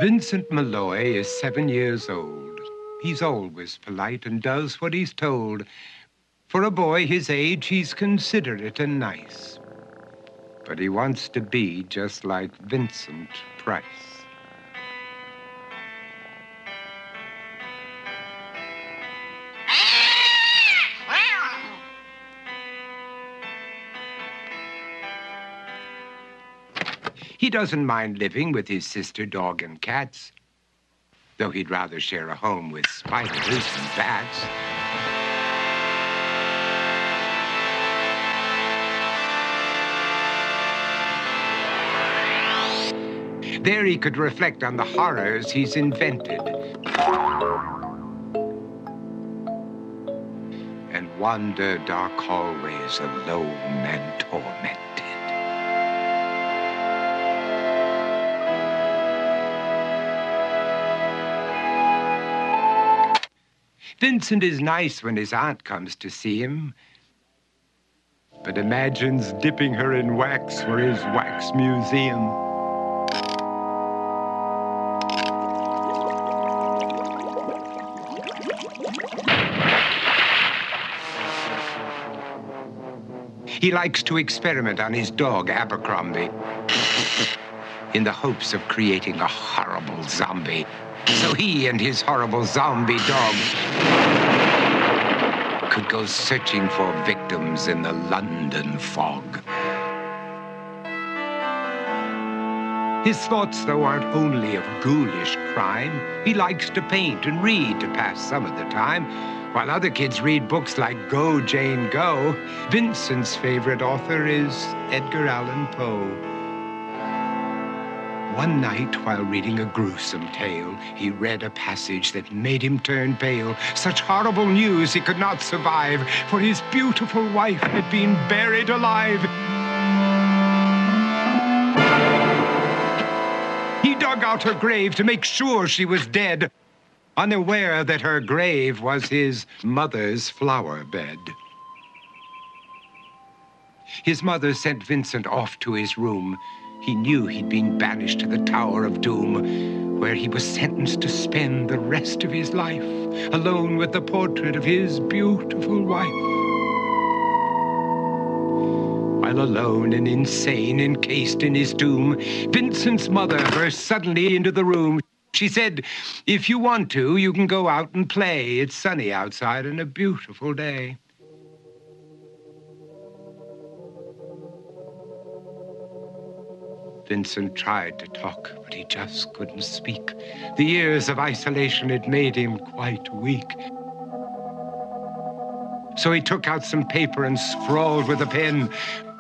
Vincent Malloy is 7 years old. He's always polite and does what he's told. For a boy his age, he's considerate and nice. But he wants to be just like Vincent Price. He doesn't mind living with his sister, dog, and cats, though he'd rather share a home with spiders and bats. There he could reflect on the horrors he's invented and wander dark hallways alone and tormented. Vincent is nice when his aunt comes to see him, but imagines dipping her in wax for his wax museum. He likes to experiment on his dog, Abercrombie, in the hopes of creating a horrible zombie. So he and his horrible zombie dog could go searching for victims in the London fog. His thoughts, though, aren't only of ghoulish crime. He likes to paint and read to pass some of the time. While other kids read books like Go, Jane, Go, Vincent's favorite author is Edgar Allan Poe. One night, while reading a gruesome tale, he read a passage that made him turn pale. Such horrible news he could not survive, for his beautiful wife had been buried alive. He dug out her grave to make sure she was dead, unaware that her grave was his mother's flower bed. His mother sent Vincent off to his room. He knew he'd been banished to the Tower of Doom, where he was sentenced to spend the rest of his life alone with the portrait of his beautiful wife. While alone and insane, encased in his tomb, Vincent's mother burst suddenly into the room. She said, "If you want to, you can go out and play. It's sunny outside and a beautiful day." Vincent tried to talk, but he just couldn't speak. The years of isolation had made him quite weak. So he took out some paper and scrawled with a pen,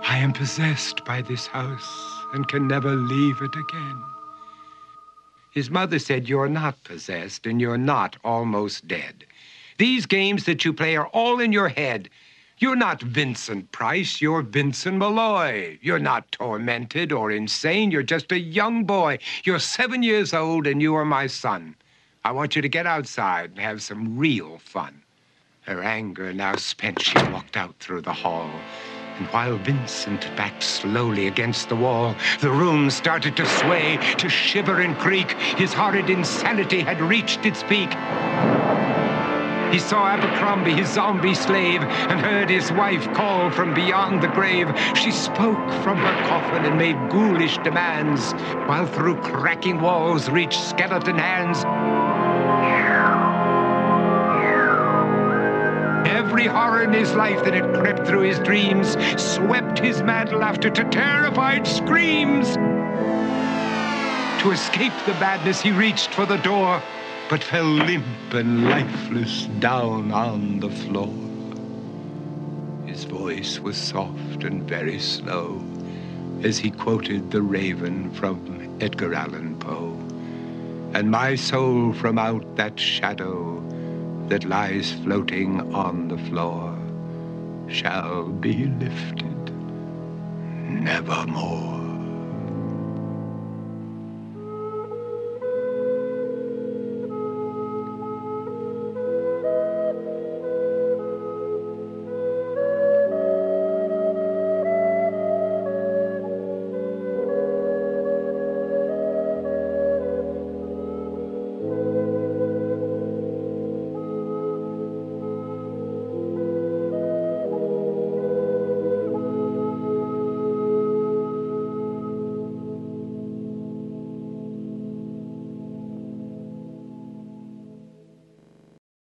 "I am possessed by this house and can never leave it again." His mother said, "You're not possessed and you're not almost dead. These games that you play are all in your head. You're not Vincent Price, you're Vincent Malloy. You're not tormented or insane, you're just a young boy. You're 7 years old and you are my son. I want you to get outside and have some real fun." Her anger now spent, she walked out through the hall. And while Vincent backed slowly against the wall, the room started to sway, to shiver and creak. His horrid insanity had reached its peak. He saw Abercrombie, his zombie slave, and heard his wife call from beyond the grave. She spoke from her coffin and made ghoulish demands, while through cracking walls reached skeleton hands. Every horror in his life that had crept through his dreams swept his mad laughter to terrified screams. To escape the madness, he reached for the door, but fell limp and lifeless down on the floor. His voice was soft and very slow as he quoted The Raven from Edgar Allan Poe. "And my soul from out that shadow that lies floating on the floor shall be lifted nevermore."